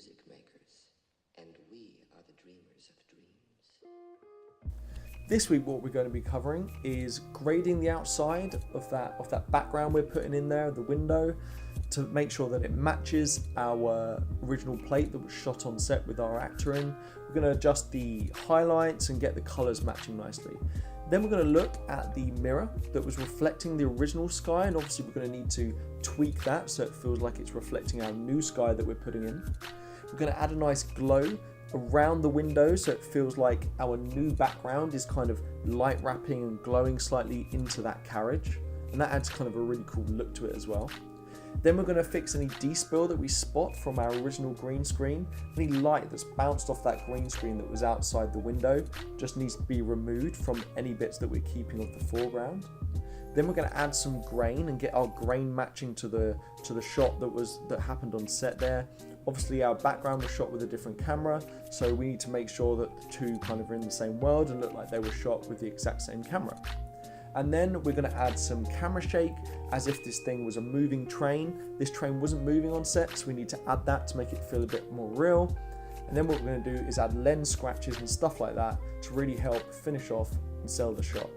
music makers, and we are the dreamers of dreams. This week what we're going to be covering is grading the outside of that background we're putting in there, the window, to make sure that it matches our original plate that was shot on set with our actor in. We're going to adjust the highlights and get the colours matching nicely. Then we're going to look at the mirror that was reflecting the original sky, and obviously we're going to need to tweak that so it feels like it's reflecting our new sky that we're putting in. We're going to add a nice glow around the window so it feels like our new background is kind of light wrapping and glowing slightly into that carriage, and that adds kind of a really cool look to it as well. Then we're going to fix any despill that we spot from our original green screen. Any light that's bounced off that green screen that was outside the window just needs to be removed from any bits that we're keeping of the foreground. Then we're going to add some grain and get our grain matching to the shot that happened on set there. Obviously our background was shot with a different camera, so we need to make sure that the two kind of are in the same world and look like they were shot with the exact same camera. And then we're going to add some camera shake as if this thing was a moving train. This train wasn't moving on set, so we need to add that to make it feel a bit more real. And then what we're going to do is add lens scratches and stuff like that to really help finish off and sell the shot.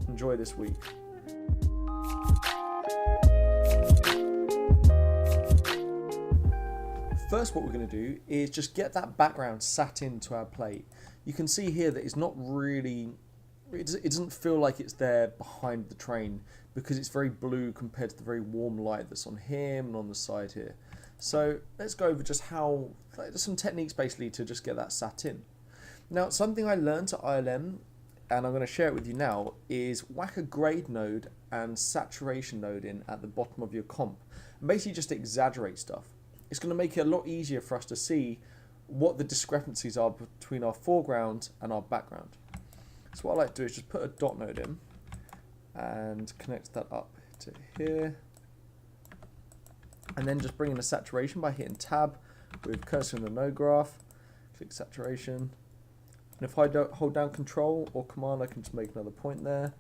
Enjoy this week. First, what we're going to do is just get that background sat into our plate. You can see here that it's not really, it doesn't feel like it's there behind the train because it's very blue compared to the very warm light that's on him and on the side here. So let's go over just there's some techniques basically to just get that sat in. Now, something I learned at ILM, and I'm going to share it with you now, is whack a grade node and saturation node in at the bottom of your comp and basically just exaggerate stuff. It's going to make it a lot easier for us to see what the discrepancies are between our foreground and our background. So what I like to do is just put a dot node in and connect that up to here, and then just bring in the saturation by hitting tab with cursor in the node graph, click saturation, and if I don't hold down control or command I can just make another point there.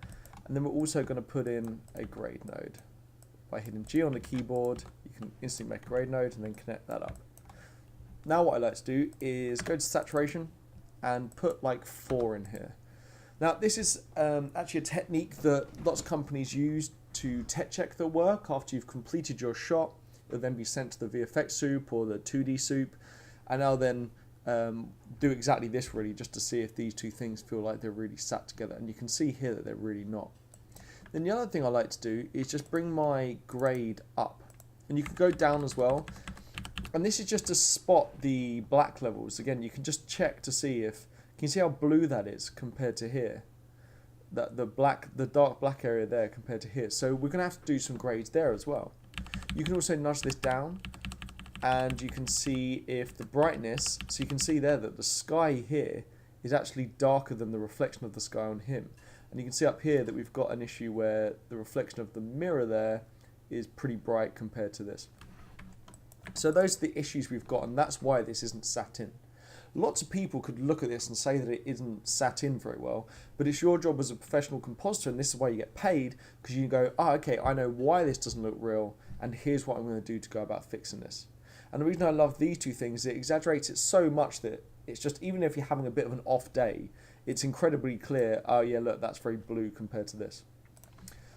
And then we're also going to put in a grade node. By hitting G on the keyboard, you can instantly make a grade node and then connect that up. Now what I like to do is go to saturation and put like 4 in here. Now this is actually a technique that lots of companies use to tech check their work after you've completed your shot. It'll then be sent to the VFX soup or the 2D soup, and I'll then do exactly this really just to see if these two things feel like they're really sat together, and you can see here that they're really not. Then the other thing I like to do is just bring my grade up, and you can go down as well, and this is just to spot the black levels. Again, you can just check to see if, can you see how blue that is compared to here, that the dark black area there compared to here. So we're going to have to do some grades there as well. You can also nudge this down and you can see if the brightness, so you can see there that the sky here is actually darker than the reflection of the sky on him. And you can see up here that we've got an issue where the reflection of the mirror there is pretty bright compared to this. So those are the issues we've got, and that's why this isn't sat in. Lots of people could look at this and say that it isn't sat in very well, but it's your job as a professional compositor, and this is why you get paid, because you go, oh, okay, I know why this doesn't look real, and here's what I'm going to do to go about fixing this. And the reason I love these two things is it exaggerates it so much that it's just, even if you're having a bit of an off day, it's incredibly clear, oh yeah, look, that's very blue compared to this.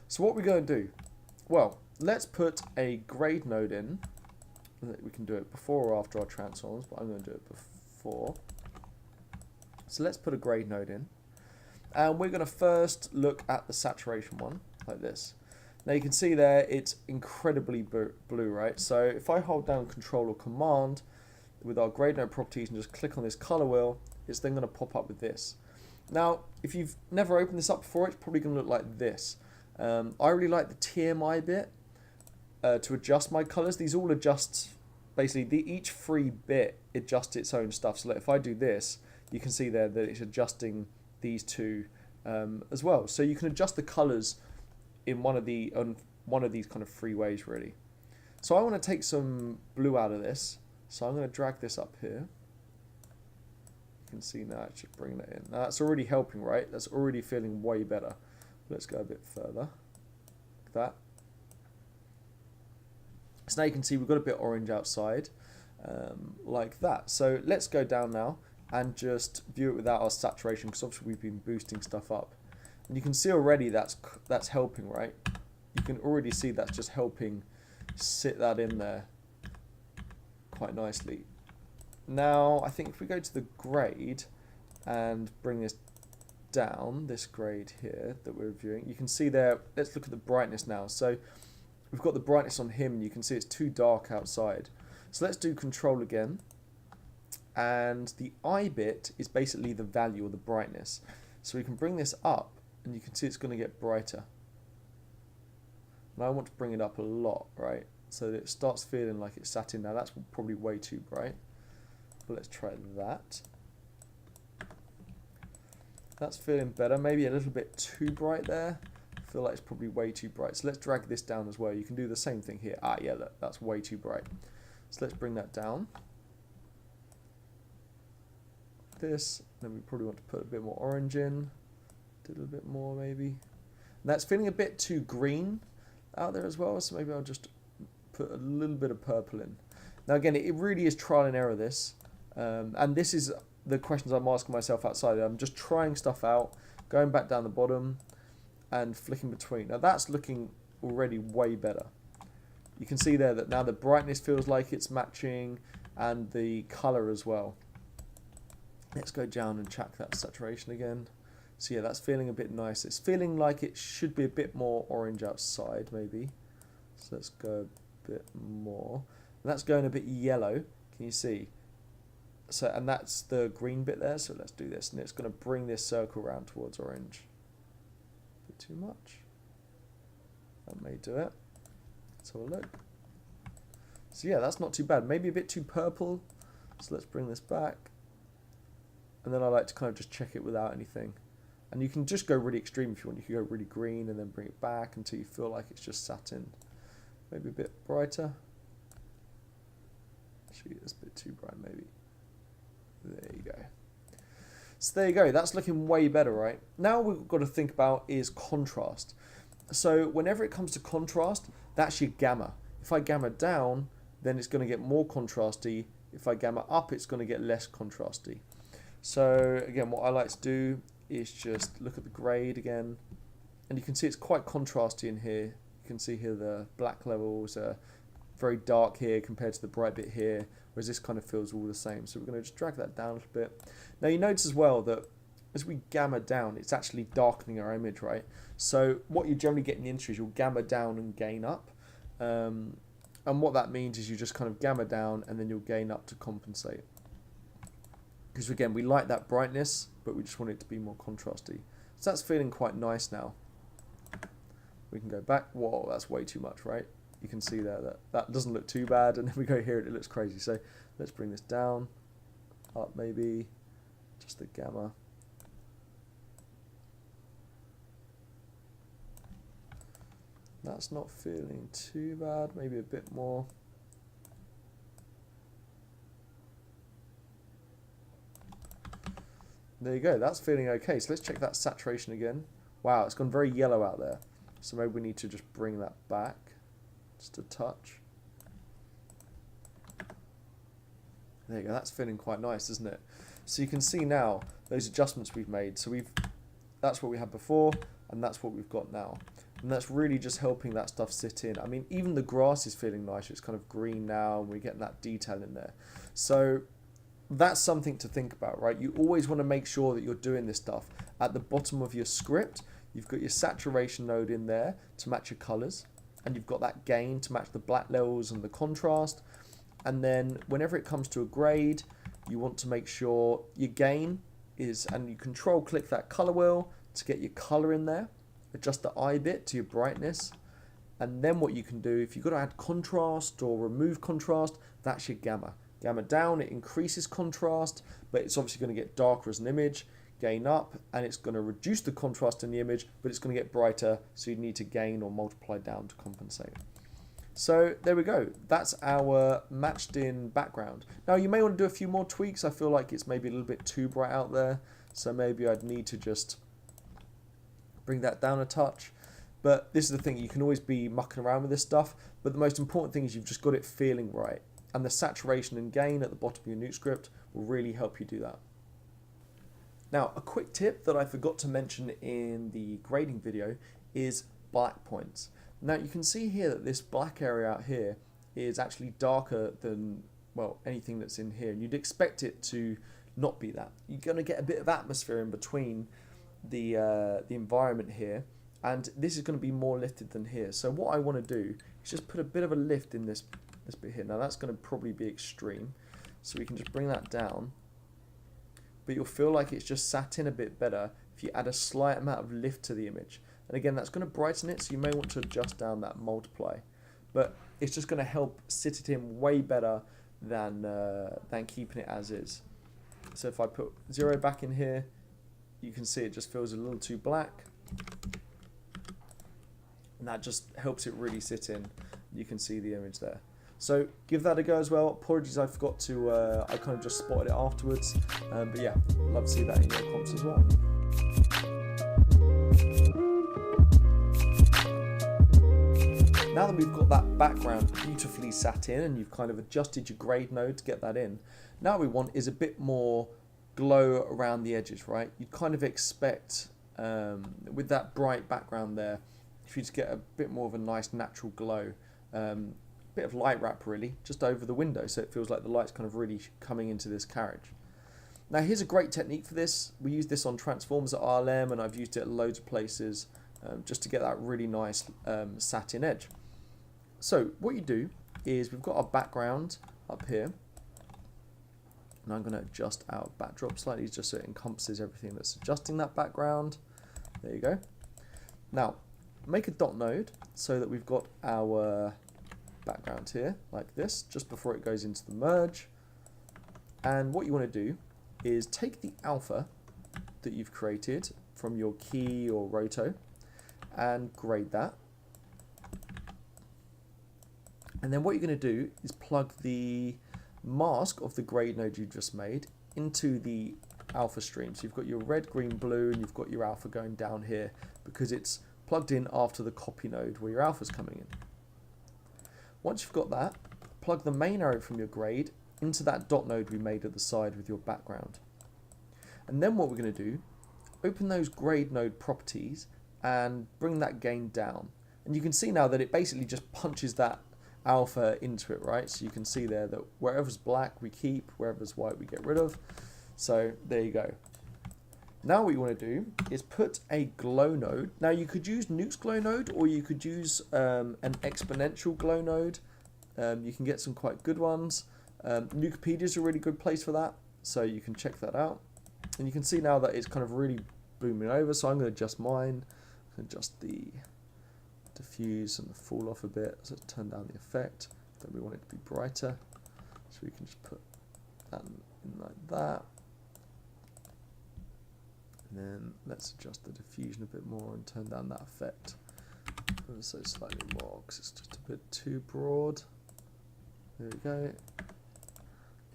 So what we're going to do, well, let's put a grade node in. We can do it before or after our transforms, but I'm going to do it before. So let's put a grade node in. And we're going to first look at the saturation one, like this. Now you can see there, it's incredibly blue, right? So if I hold down Control or Command with our grade node properties and just click on this color wheel, it's then going to pop up with this. Now, if you've never opened this up before, it's probably going to look like this. I really like the TMI bit to adjust my colors. These all adjust, basically, each free bit adjusts its own stuff. So like if I do this, you can see there that it's adjusting these two as well. So you can adjust the colors in one of these kind of free ways, really. So I want to take some blue out of this. So I'm going to drag this up here. You can see now it should bring that in. Now that's already helping, right? That's already feeling way better. Let's go a bit further. Like that. So now you can see we've got a bit orange outside. like that. So let's go down now and just view it without our saturation, because obviously we've been boosting stuff up. And you can see already that's helping, right? You can already see that's just helping sit that in there quite nicely. Now, I think if we go to the grade and bring this down, this grade here that we're viewing, you can see there, let's look at the brightness now. So we've got the brightness on him, and you can see it's too dark outside. So let's do control again. And the I bit is basically the value or the brightness. So we can bring this up, and you can see it's going to get brighter. And I want to bring it up a lot, right? So that it starts feeling like it's sat in. Now that's probably way too bright. But let's try that. That's feeling better. Maybe a little bit too bright there. I feel like it's probably way too bright. So let's drag this down as well. You can do the same thing here. Ah, yeah, look, that's way too bright. So let's bring that down. This. Then we probably want to put a bit more orange in. Do a little bit more maybe. And that's feeling a bit too green out there as well. So maybe I'll just put a little bit of purple in. Now again, it really is trial and error this. And this is the questions I'm asking myself outside. I'm just trying stuff out, going back down the bottom and flicking between. Now that's looking already way better. You can see there that now the brightness feels like it's matching, and the color as well. Let's go down and check that saturation again. So yeah, that's feeling a bit nice. It's feeling like it should be a bit more orange outside maybe. So let's go a bit more. And that's going a bit yellow. Can you see? So, and that's the green bit there. So let's do this, and it's going to bring this circle around towards orange. A bit too much. That may do it. Let's have a look. So yeah, that's not too bad. Maybe a bit too purple. So let's bring this back. And then I like to kind of just check it without anything. And you can just go really extreme if you want. You can go really green and then bring it back until you feel like it's just sat in. Maybe a bit brighter. Actually, it's a bit too bright maybe. There you go. So there you go. That's looking way better, right? Now what we've got to think about is contrast. So whenever it comes to contrast, that's your gamma. If I gamma down, then it's going to get more contrasty. If I gamma up, it's going to get less contrasty. So again, what I like to do is just look at the grade again. And you can see it's quite contrasty in here. You can see here the black levels are very dark here compared to the bright bit here, whereas this kind of feels all the same. So we're going to just drag that down a little bit. Now you notice as well that as we gamma down, it's actually darkening our image, right? So what you generally get in the industry is you'll gamma down and gain up. And what that means is you just kind of gamma down and then you'll gain up to compensate. Because again, we like that brightness, but we just want it to be more contrasty. So that's feeling quite nice now. We can go back. Whoa, that's way too much, right? You can see there that that doesn't look too bad, and then we go here and it looks crazy. So let's bring this down, up maybe, just the gamma. That's not feeling too bad, maybe a bit more. There you go, that's feeling okay. So let's check that saturation again. Wow, it's gone very yellow out there. So maybe we need to just bring that back. Just a touch. There you go, that's feeling quite nice, isn't it? So you can see now those adjustments we've made. So that's what we had before, and that's what we've got now. And that's really just helping that stuff sit in. I mean, even the grass is feeling nice. It's kind of green now, and we're getting that detail in there. So that's something to think about, right? You always want to make sure that you're doing this stuff. At the bottom of your script, you've got your saturation node in there to match your colors. And you've got that gain to match the black levels and the contrast. And then whenever it comes to a grade, you want to make sure your gain is, and you control click that color wheel to get your color in there. Adjust the I bit to your brightness. And then what you can do, if you've got to add contrast or remove contrast, that's your gamma. Gamma down, it increases contrast, but it's obviously going to get darker as an image. Gain up, and it's going to reduce the contrast in the image, but it's going to get brighter, so you need to gain or multiply down to compensate. So there we go. That's our matched in background. Now you may want to do a few more tweaks. I feel like it's maybe a little bit too bright out there, so maybe I'd need to just bring that down a touch. But this is the thing, you can always be mucking around with this stuff, but the most important thing is you've just got it feeling right. and the saturation and gain at the bottom of your Nuke script will really help you do that. Now, a quick tip that I forgot to mention in the grading video is black points. Now, you can see here that this black area out here is actually darker than, well, anything that's in here. You'd expect it to not be that. You're going to get a bit of atmosphere in between the environment here, and this is going to be more lifted than here. So what I want to do is just put a bit of a lift in this bit here. Now, that's going to probably be extreme, so we can just bring that down. But you'll feel like it's just sat in a bit better if you add a slight amount of lift to the image. And again, that's going to brighten it, so you may want to adjust down that multiply. But it's just going to help sit it in way better than keeping it as is. So if I put 0 back in here, you can see it just feels a little too black. And that just helps it really sit in. You can see the image there. So give that a go as well. Apologies, I forgot to, I kind of just spotted it afterwards. But yeah, love to see that in your comps as well. Now that we've got that background beautifully sat in and you've kind of adjusted your grade node to get that in, now what we want is a bit more glow around the edges, right? You'd kind of expect, with that bright background there, if you just get a bit more of a nice natural glow. Bit of light wrap really just over the window, so it feels like the light's kind of really coming into this carriage. Now here's a great technique for this. We use this on transformers at RLM, and I've used it at loads of places just to get that really nice satin edge. So what you do is we've got our background up here, and I'm going to adjust our backdrop slightly just so it encompasses everything that's adjusting that background. There you go. Now make a dot node so that we've got our background here like this just before it goes into the merge. And what you want to do is take the alpha that you've created from your key or roto and grade that. And then what you're going to do is plug the mask of the grade node you just made into the alpha stream. So you've got your red, green, blue, and you've got your alpha going down here because it's plugged in after the copy node where your alpha's coming in. Once you've got that, plug the main arrow from your grade into that dot node we made at the side with your background. And then what we're going to do, open those grade node properties and bring that gain down. And you can see now that it basically just punches that alpha into it, right? So you can see there that wherever's black we keep, wherever's white we get rid of. So there you go. Now what you want to do is put a glow node. Now you could use Nuke's glow node, or you could use an exponential glow node. You can get some quite good ones. Nukepedia is a really good place for that, so you can check that out. And you can see now that it's kind of really booming over, so I'm going to adjust mine, adjust the diffuse and the fall off a bit, so turn down the effect. Then we want it to be brighter, so we can just put that in like that. And then let's adjust the diffusion a bit more and turn down that effect. And so slightly more, because it's just a bit too broad. There we go.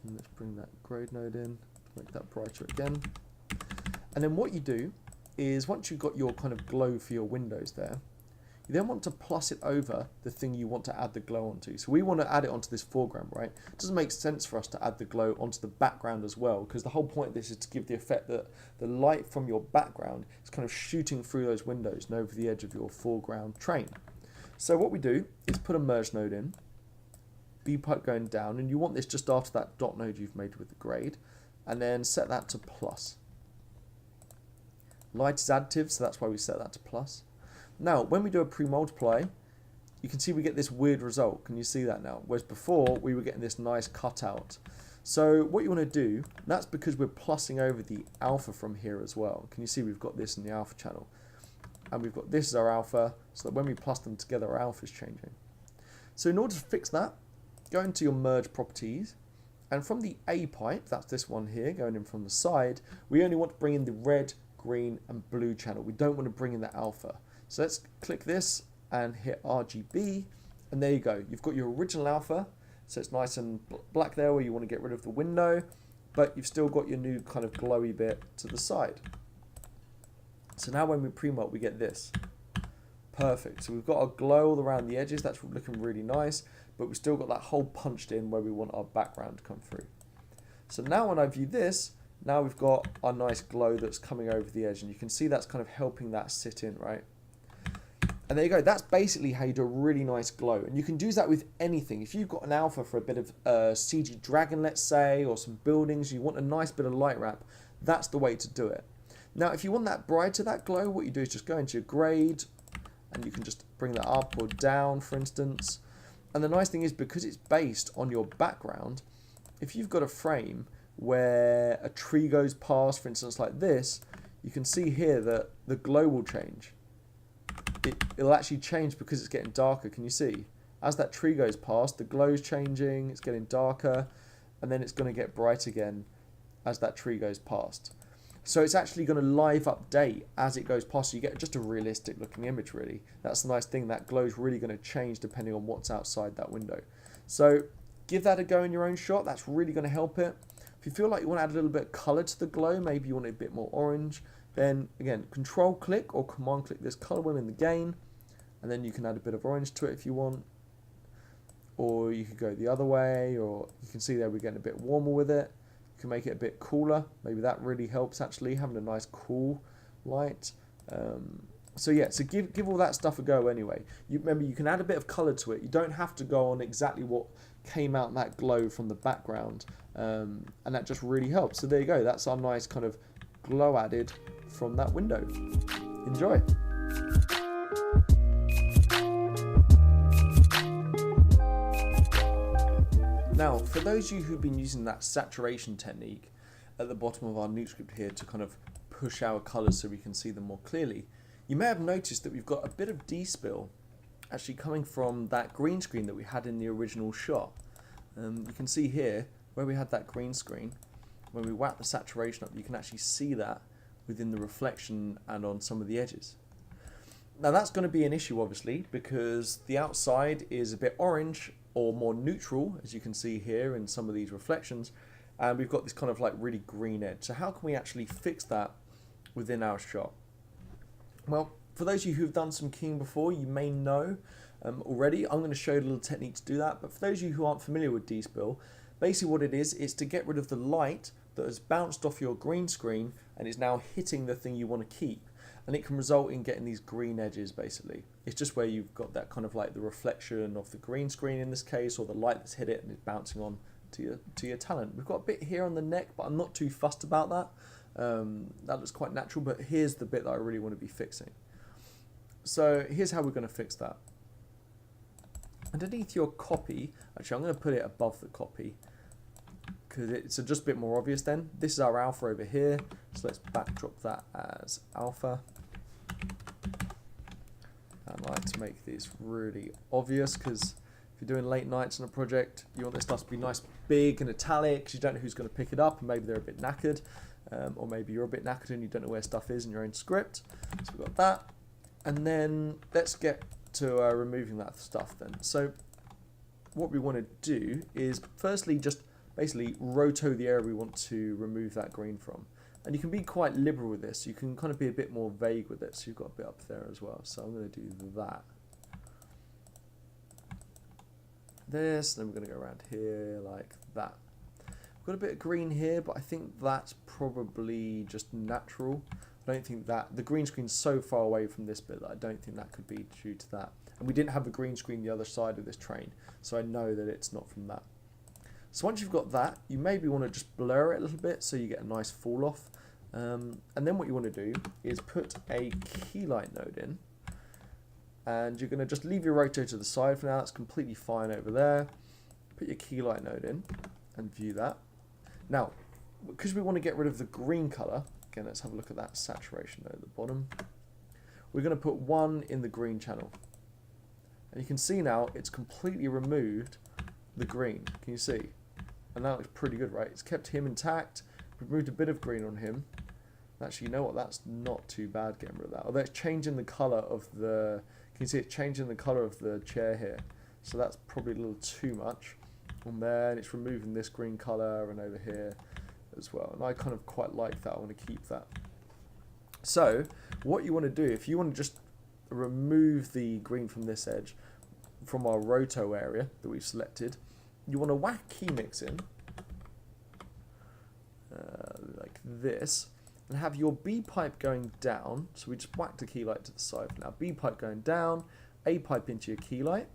And let's bring that grade node in, make that brighter again. And then what you do is once you've got your kind of glow for your windows there, you then want to plus it over the thing you want to add the glow onto. So we want to add it onto this foreground, right? It doesn't make sense for us to add the glow onto the background as well, because the whole point of this is to give the effect that the light from your background is kind of shooting through those windows and over the edge of your foreground train. So what we do is put a merge node in, B pipe going down, and you want this just after that dot node you've made with the grade, and then set that to plus. Light is additive, so that's why we set that to plus. Now, when we do a pre-multiply, you can see we get this weird result. Can you see that now? Whereas before, we were getting this nice cutout. So what you want to do, that's because we're plussing over the alpha from here as well. Can you see we've got this in the alpha channel? And we've got this as our alpha, so that when we plus them together, our alpha is changing. So in order to fix that, go into your merge properties, and from the A pipe, that's this one here, going in from the side, we only want to bring in the red, green, and blue channel. We don't want to bring in the alpha. So let's click this and hit RGB, and there you go. You've got your original alpha, so it's nice and black there where you want to get rid of the window, but you've still got your new kind of glowy bit to the side. So now when we pre-mult, we get this. Perfect. So we've got our glow all around the edges. That's looking really nice. but we've still got that hole punched in where we want our background to come through. So now when I view this, now we've got our nice glow that's coming over the edge, and you can see that's kind of helping that sit in, right? And there you go. That's basically how you do a really nice glow. And you can do that with anything. If you've got an alpha for a bit of CG dragon, let's say, or some buildings, you want a nice bit of light wrap, that's the way to do it. Now, if you want that brighter, that glow, what you do is just go into your grade, and you can just bring that up or down, for instance. And the nice thing is, because it's based on your background, if you've got a frame where a tree goes past, for instance, like this, you can see here that the glow will change. It'll actually change because it's getting darker. Can you see? As that tree goes past, the glow's changing, it's getting darker, and then it's going to get bright again as that tree goes past. So it's actually going to live update as it goes past, so you get just a realistic looking image, really. That's the nice thing, that glow's really going to change depending on what's outside that window. So give that a go in your own shot, that's really going to help it. If you feel like you want to add a little bit of colour to the glow, maybe you want it a bit more orange, then again, control click or command click this colour wheel in the gain, and then you can add a bit of orange to it if you want. Or you could go the other way, or you can see there we're getting a bit warmer with it. You can make it a bit cooler. Maybe that really helps actually, having a nice cool light. So yeah, so give all that stuff a go anyway. Remember, you can add a bit of colour to it. You don't have to go on exactly what came out in that glow from the background. And that just really helps. So there you go. That's our nice kind of glow added from that window. Enjoy. Now, for those of you who've been using that saturation technique at the bottom of our Nuke script here to kind of push our colours so we can see them more clearly, you may have noticed that we've got a bit of despill actually coming from that green screen that we had in the original shot. You can see here where we had that green screen, when we whack the saturation up, you can actually see that within the reflection and on some of the edges. Now that's going to be an issue obviously, because the outside is a bit orange or more neutral, as you can see here in some of these reflections, and we've got this kind of like really green edge. So how can we actually fix that within our shot? Well, for those of you who've done some keying before, you may know already. I'm going to show you a little technique to do that, but for those of you who aren't familiar with despill, basically what it is to get rid of the light that has bounced off your green screen and is now hitting the thing you want to keep. And it can result in getting these green edges basically. It's just where you've got that kind of like the reflection of the green screen in this case, or the light that's hit it and is bouncing on to your talent. We've got a bit here on the neck, but I'm not too fussed about that. That looks quite natural, but here's the bit that I really want to be fixing. So here's how we're going to fix that. Underneath your copy, actually I'm going to put it above the copy, because it's just a bit more obvious then. This is our alpha over here, so let's backdrop that as alpha. I like to make this really obvious, because if you're doing late nights on a project, you want this stuff to be nice, big and italic, because you don't know who's going to pick it up, and maybe they're a bit knackered, or maybe you're a bit knackered and you don't know where stuff is in your own script. So we've got that, and then let's get to removing that stuff then. So what we want to do is firstly just basically roto the area we want to remove that green from. And you can be quite liberal with this. You can kind of be a bit more vague with it. So you've got a bit up there as well. So I'm going to do that. This, then we're going to go around here like that. We've got a bit of green here, but I think that's probably just natural. I don't think that, the green screen's so far away from this bit that I don't think that could be due to that. And we didn't have the green screen the other side of this train, so I know that it's not from that. So once you've got that, you maybe want to just blur it a little bit so you get a nice fall off. And then what you want to do is put a key light node in, and you're going to just leave your roto to the side for now. That's completely fine over there. Put your key light node in and view that. Now, because we want to get rid of the green color, again, let's have a look at that saturation node at the bottom. We're going to put 1 in the green channel. And you can see now it's completely removed the green. Can you see? And that looks pretty good, right? It's kept him intact. We've removed a bit of green on him. Actually, you know what? That's not too bad getting rid of that. Although it's changing the color of the... Can you see it's changing the color of the chair here? So that's probably a little too much on there. And it's removing this green color and over here as well. And I kind of quite like that. I want to keep that. So what you want to do, if you want to just remove the green from this edge, from our roto area that we've selected, you want to whack key mix in, like this, and have your B pipe going down. So we just whacked a key light to the side. Now B pipe going down, A pipe into your key light.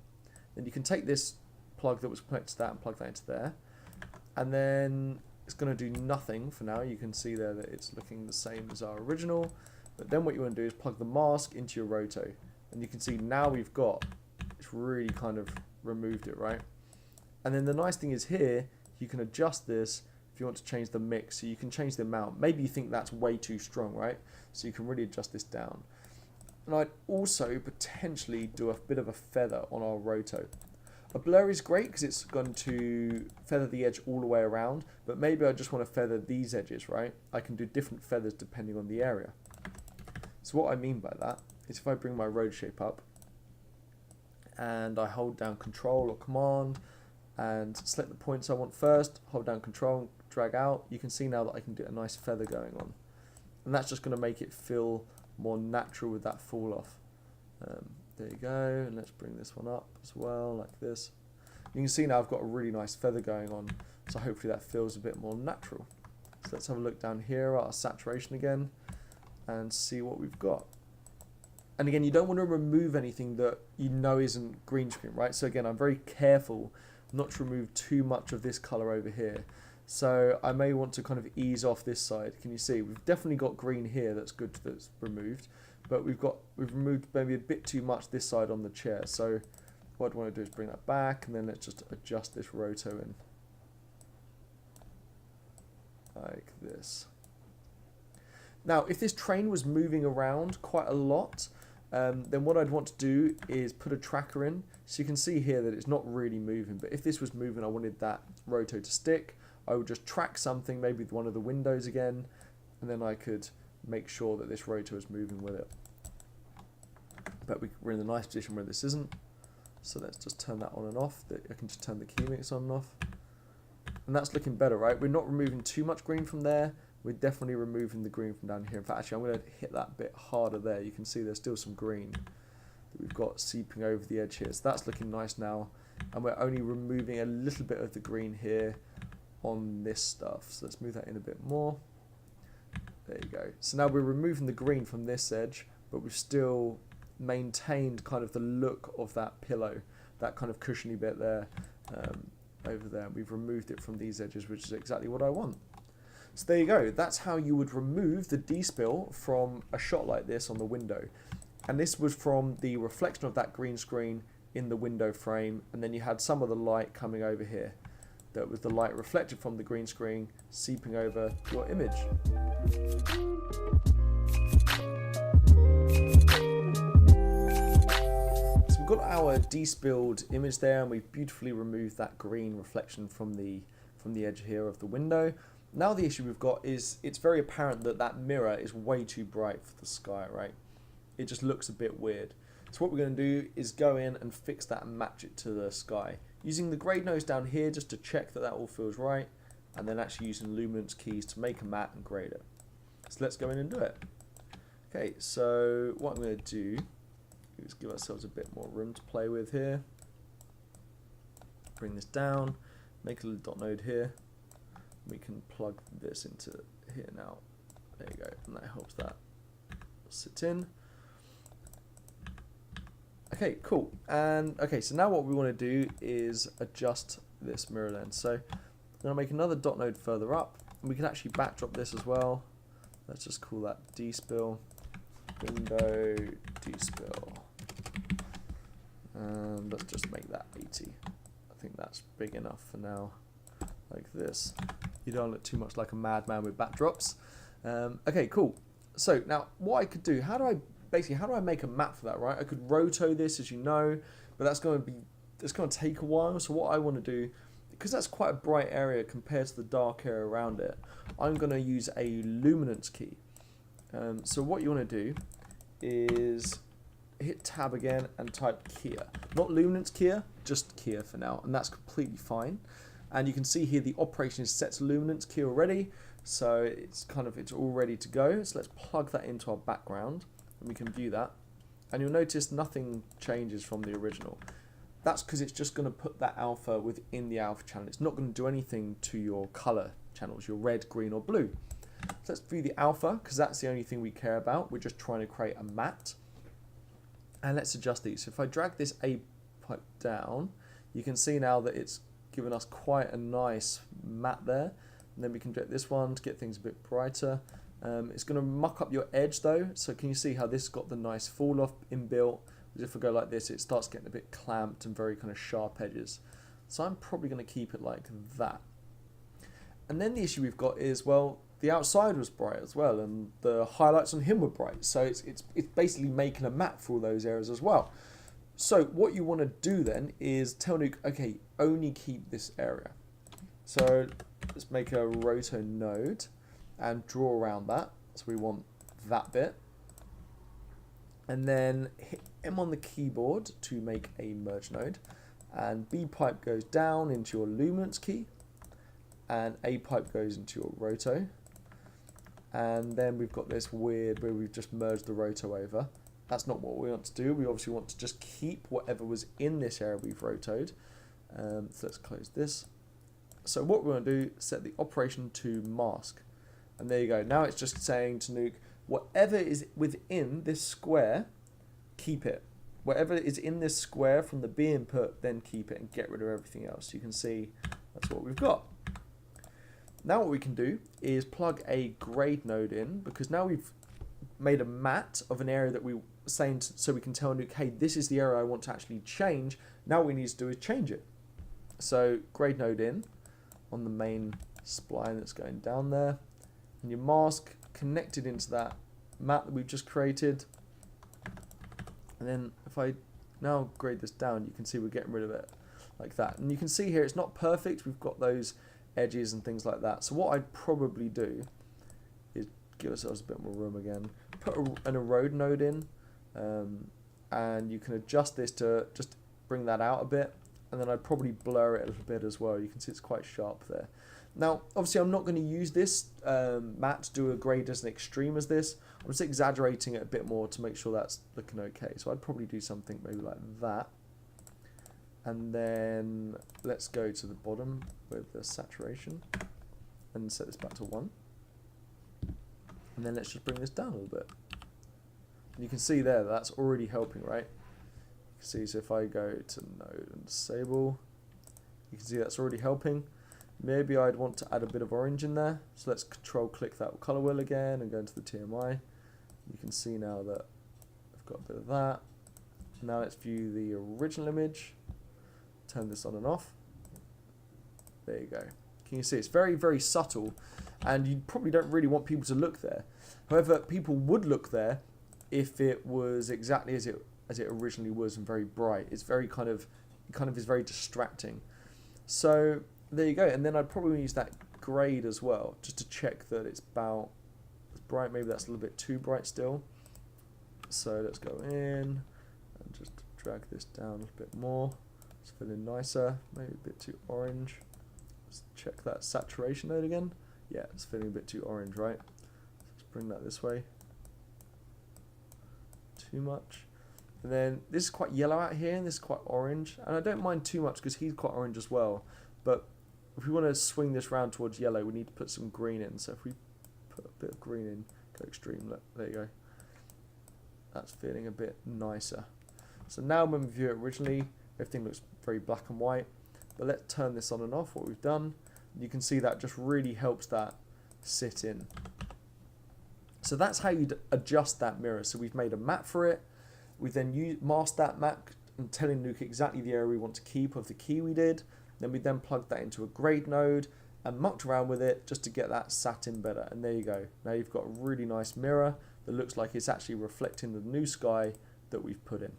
Then you can take this plug that was connected to that and plug that into there. And then it's going to do nothing for now. You can see there that it's looking the same as our original. But then what you want to do is plug the mask into your roto. And you can see now we've got, it's really kind of removed it, right? And then the nice thing is here, you can adjust this if you want to change the mix. So you can change the amount. Maybe you think that's way too strong, right? So you can really adjust this down. And I'd also potentially do a bit of a feather on our roto. A blur is great because it's going to feather the edge all the way around, but maybe I just want to feather these edges, right? I can do different feathers depending on the area. So what I mean by that is if I bring my road shape up and I hold down Control or Command and select the points I want first, hold down Control and drag out, you can see now that I can get a nice feather going on. And that's just going to make it feel more natural with that fall off. There you go, and let's bring this one up as well, like this. You can see now I've got a really nice feather going on, so hopefully that feels a bit more natural. So let's have a look down here at our saturation again, and see what we've got. And again, you don't want to remove anything that you know isn't green screen, right? So again, I'm very careful not to remove too much of this color over here. So I may want to kind of ease off this side. Can you see? We've definitely got green here that's good, that's removed. But we've removed maybe a bit too much this side on the chair. So what I'd want to do is bring that back, and then let's just adjust this roto in. Like this. Now, if this train was moving around quite a lot, then what I'd want to do is put a tracker in. So you can see here that it's not really moving. But if this was moving, I wanted that roto to stick. I would just track something, maybe with one of the windows again, and then I could make sure that this rotor is moving with it. But we're in a nice position where this isn't. So let's just turn that on and off. I can just turn the key mix on and off. And that's looking better, right? We're not removing too much green from there. We're definitely removing the green from down here. In fact, actually, I'm going to hit that bit harder there. You can see there's still some green that we've got seeping over the edge here. So that's looking nice now. And we're only removing a little bit of the green here on this stuff. So let's move that in a bit more. There you go. So now we're removing the green from this edge, but we've still maintained kind of the look of that pillow, that kind of cushiony bit there, over there. We've removed it from these edges, which is exactly what I want. So there you go. That's how you would remove the D-spill from a shot like this on the window. And this was from the reflection of that green screen in the window frame, and then you had some of the light coming over here. That was the light reflected from the green screen seeping over your image. So we've got our de-spilled image there, and we've beautifully removed that green reflection from the edge here of the window. Now the issue we've got is it's very apparent that that mirror is way too bright for the sky, right? It just looks a bit weird. So what we're going to do is go in and fix that and match it to the sky. Using the grade nose down here just to check that that all feels right, and then actually using luminance keys to make a matte and grade it. So let's go in and do it. Okay, so what I'm going to do is give ourselves a bit more room to play with here. Bring this down, make a little dot node here. We can plug this into here now. There you go, and that helps that sit in. Okay, cool. And okay, so now what we want to do is adjust this mirror lens. So I'm going to make another dot node further up, and we can actually backdrop this as well. Let's just call that D-spill, window D-spill, and let's just make that 80. I think that's big enough for now, like this. You don't look too much like a madman with backdrops. Okay, cool. So now what I could do, how do I make a map for that, right? I could roto this, as you know, but it's going to take a while. So what I want to do, because that's quite a bright area compared to the dark area around it, I'm going to use a luminance key. So what you want to do is hit tab again and type Kia. Not luminance Kia, just Kia for now, and that's completely fine. And you can see here the operation is set to luminance key already, so it's all ready to go. So let's plug that into our background, and we can view that. And you'll notice nothing changes from the original. that's because it's just going to put that alpha within the alpha channel. It's not going to do anything to your color channels, your red, green, or blue. So let's view the alpha, because that's the only thing we care about. We're just trying to create a matte. And let's adjust these. So if I drag this A pipe down, you can see now that it's given us quite a nice matte there. And then we can do this one to get things a bit brighter. It's going to muck up your edge though. So can you see how this got the nice fall off inbuilt? If I go like this, it starts getting a bit clamped and very kind of sharp edges. So I'm probably going to keep it like that. And then the issue we've got is, well, the outside was bright as well, and the highlights on him were bright. So it's basically making a matte for all those areas as well. So what you want to do then is tell Nuke, okay, only keep this area. So let's make a roto node and draw around that. So we want that bit. And then hit M on the keyboard to make a merge node. And B pipe goes down into your luminance key. And A pipe goes into your roto. And then we've got this weird where we've just merged the roto over. That's not what we want to do. We obviously want to just keep whatever was in this area we've rotoed. So let's close this. So what we're going to do is set the operation to mask. And there you go. Now it's just saying to Nuke, whatever is within this square, keep it. Whatever is in this square from the B input, then keep it and get rid of everything else. You can see that's what we've got. Now what we can do is plug a grade node in, because now we've made a matte of an area that we were saying, so we can tell Nuke, hey, this is the area I want to actually change. Now what we need to do is change it. So grade node in on the main spline that's going down there, and your mask connected into that matte that we've just created. And then if I now grade this down, you can see we're getting rid of it like that. And you can see here it's not perfect. We've got those edges and things like that. So what I'd probably do is give ourselves a bit more room again. Put an erode node in, and you can adjust this to just bring that out a bit. And then I'd probably blur it a little bit as well. You can see it's quite sharp there. Now, obviously, I'm not going to use this matte to do a grade as an extreme as this. I'm just exaggerating it a bit more to make sure that's looking okay. So I'd probably do something maybe like that. And then let's go to the bottom with the saturation and set this back to 1. And then let's just bring this down a little bit. And you can see there that's already helping, right? You can see, so if I go to node and disable, you can see that's already helping. Maybe I'd want to add a bit of orange in there. So let's control click that color wheel again and go into the TMI. You can see now that I've got a bit of that. Now let's view the original image. Turn this on and off. There you go. Can you see it's very, very subtle, and you probably don't really want people to look there. However, people would look there if it was exactly as it originally was and very bright. It's very kind of is very distracting. So there you go. And then I'd probably use that grade as well, just to check that it's about as bright. Maybe that's a little bit too bright still. So let's go in and just drag this down a little bit more. It's feeling nicer, maybe a bit too orange. Let's check that saturation node again. Yeah, it's feeling a bit too orange, right? Let's bring that this way. Too much. And then this is quite yellow out here, and this is quite orange. And I don't mind too much because he's quite orange as well. But if we want to swing this round towards yellow, we need to put some green in. So if we put a bit of green in, go extreme, look, there you go. That's feeling a bit nicer. So now when we view it originally, everything looks very black and white, but let's turn this on and off, what we've done. You can see that just really helps that sit in. So that's how you'd adjust that mirror. So we've made a matte for it. We then masked that matte and telling Nuke exactly the area we want to keep of the key we did. Then we then plugged that into a grade node and mucked around with it just to get that sat in better. And there you go. Now you've got a really nice mirror that looks like it's actually reflecting the new sky that we've put in.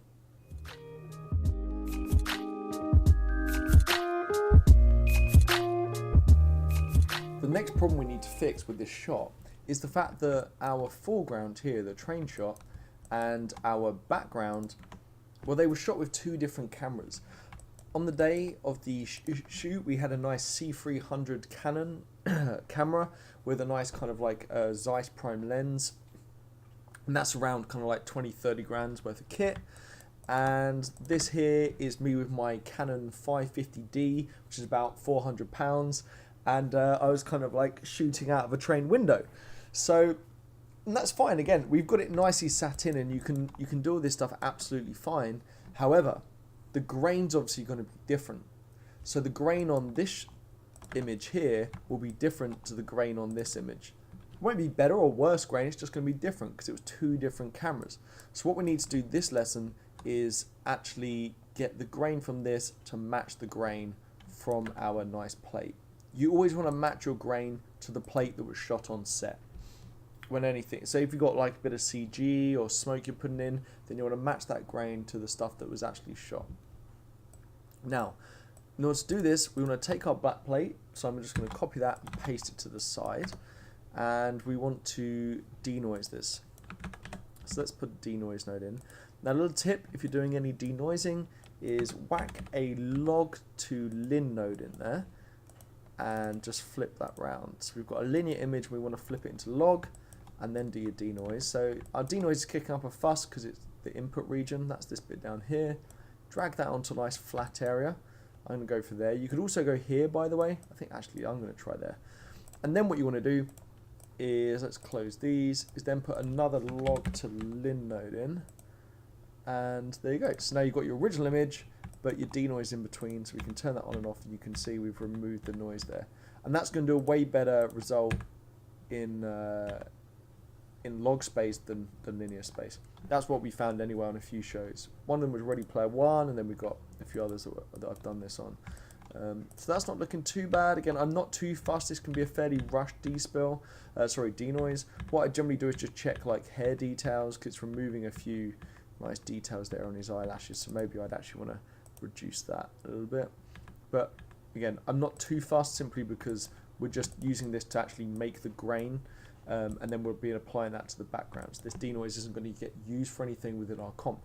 The next problem we need to fix with this shot is the fact that our foreground here, the train shot, and our background, well, they were shot with two different cameras. On the day of the shoot, we had a nice C300 Canon camera with a nice kind of like Zeiss prime lens, and that's around kind of like 20-30 grand's worth of kit. And this here is me with my Canon 550D, which is about £400, and I was kind of like shooting out of a train window. So and that's fine. Again, we've got it nicely sat in, and you can do all this stuff absolutely fine. However, the grain's obviously going to be different. So the grain on this image here will be different to the grain on this image. It won't be better or worse grain, it's just going to be different because it was two different cameras. So what we need to do this lesson is actually get the grain from this to match the grain from our nice plate. You always want to match your grain to the plate that was shot on set. When anything, so if you've got like a bit of CG or smoke you're putting in, then you want to match that grain to the stuff that was actually shot. Now, in order to do this, we want to take our black plate, so I'm just going to copy that and paste it to the side, and we want to denoise this. So let's put a denoise node in. Now, a little tip, if you're doing any denoising, is whack a log to lin node in there, and just flip that round. So we've got a linear image, we want to flip it into log, and then do your denoise. So our denoise is kicking up a fuss because it's the input region, that's this bit down here. Drag that onto a nice flat area. I'm going to go for there. You could also go here, by the way. I think actually I'm going to try there. And then what you want to do is, let's close these, is then put another log to lin node in. And there you go. So now you've got your original image, but your denoise in between, so we can turn that on and off, and you can see we've removed the noise there. And that's going to do a way better result in log space than linear space. That's what we found anyway on a few shows. One of them was Ready Player One, and then we've got a few others that I've done this on. So that's not looking too bad. Again, I'm not too fussed. This can be a fairly rushed denoise. What I generally do is just check like hair details, because it's removing a few nice details there on his eyelashes. So maybe I'd actually want to reduce that a little bit. But again, I'm not too fussed, simply because we're just using this to actually make the grain. And then we'll be applying that to the background. So this denoise isn't going to get used for anything within our comp.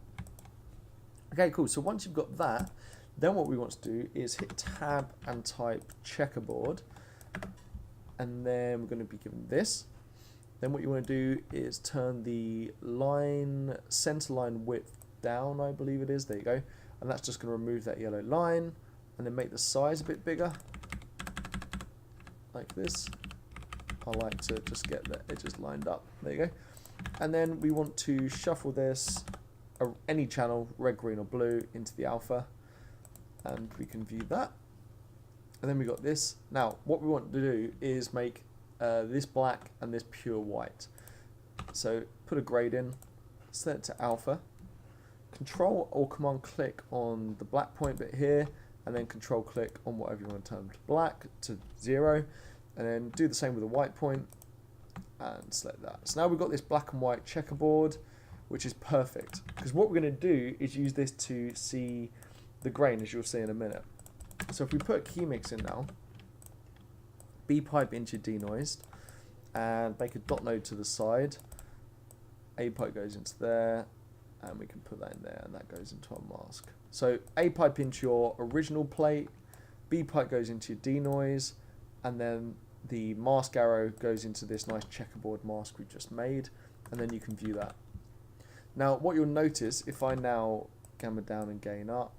Okay, cool. So once you've got that, then what we want to do is hit tab and type checkerboard. And then we're going to be given this. Then what you want to do is turn the center line width down, I believe it is. There you go. And that's just going to remove that yellow line. And then make the size a bit bigger. Like this. I like to just get the edges lined up. There you go. And then we want to shuffle this, any channel, red, green or blue, into the alpha. And we can view that. And then we got this. Now, what we want to do is make this black and this pure white. So put a grade in, set it to alpha. Control or command click on the black point bit here, and then control click on whatever you want to turn to black to 0. And then do the same with the white point and select that. So now we've got this black and white checkerboard, which is perfect, because what we're going to do is use this to see the grain, as you'll see in a minute. So if we put a key mix in now, B pipe into denoised, and make a dot node to the side, A pipe goes into there, and we can put that in there, and that goes into our mask. So A pipe into your original plate, B pipe goes into your denoise, and then the mask arrow goes into this nice checkerboard mask we just made, and then you can view that. Now what you'll notice, if I now gamma down and gain up,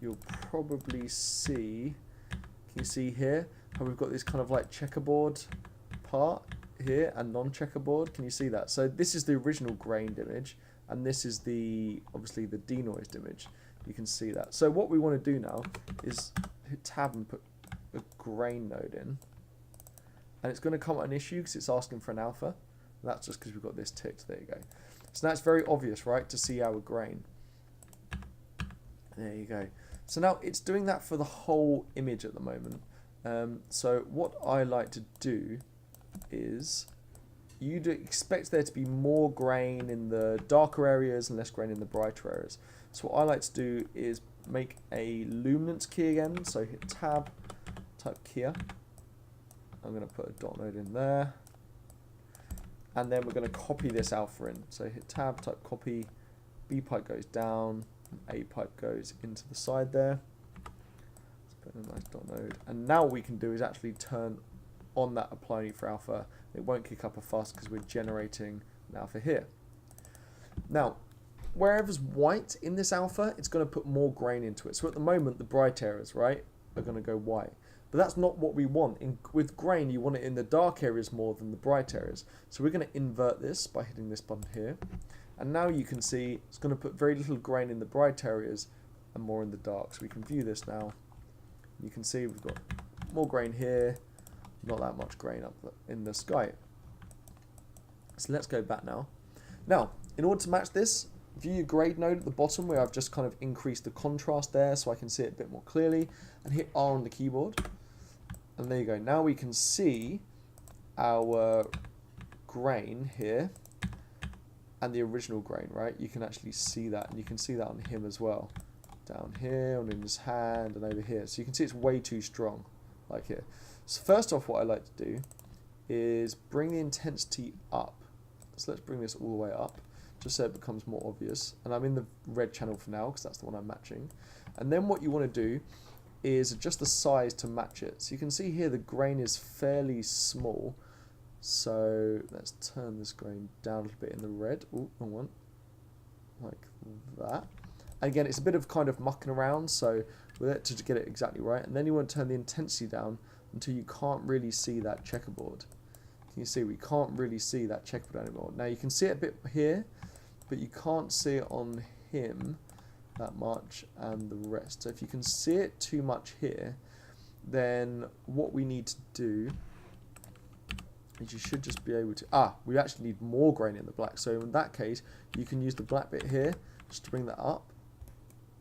you'll probably see, can you see here how we've got this kind of like checkerboard part here and non-checkerboard? Can you see that? So this is the original grained image, and this is obviously the denoised image. You can see that. So what we want to do now is hit tab and put a grain node in, and it's going to come at an issue because it's asking for an alpha. And that's just because we've got this ticked. There you go. So now it's very obvious, right, to see our grain. There you go. So now it's doing that for the whole image at the moment. So what I like to do is, you'd expect there to be more grain in the darker areas and less grain in the brighter areas. So what I like to do is make a luminance key again. So hit tab, type keyer. I'm going to put a dot node in there. And then we're going to copy this alpha in. So hit tab, type copy, B pipe goes down, and A pipe goes into the side there. Let's put in a nice dot node. And now what we can do is actually turn on that apply for alpha. It won't kick up a fuss because we're generating an alpha here. Now, wherever's white in this alpha, it's going to put more grain into it. So at the moment, the bright areas, right, are going to go white. But that's not what we want. With grain, you want it in the dark areas more than the bright areas. So we're going to invert this by hitting this button here. And now you can see it's going to put very little grain in the bright areas and more in the dark. So we can view this now. You can see we've got more grain here, not that much grain up in the sky. So let's go back now. Now, in order to match this, view your grade node at the bottom where I've just kind of increased the contrast there so I can see it a bit more clearly, and hit R on the keyboard. And there you go. Now we can see our grain here and the original grain, right? You can actually see that, and you can see that on him as well. Down here, and in his hand, and over here. So you can see it's way too strong, like here. So first off, what I like to do is bring the intensity up. So let's bring this all the way up, just so it becomes more obvious. And I'm in the red channel for now, because that's the one I'm matching. And then what you want to do is adjust the size to match it. So you can see here the grain is fairly small. So let's turn this grain down a little bit in the red. Oh, wrong one. Like that. And again, it's a bit of kind of mucking around, so with it to get it exactly right. And then you want to turn the intensity down until you can't really see that checkerboard. Can you see we can't really see that checkerboard anymore? Now you can see it a bit here, but you can't see it on him that much and the rest. So if you can see it too much here, then what we need to do is you should just be able to, we actually need more grain in the black. So in that case, you can use the black bit here just to bring that up.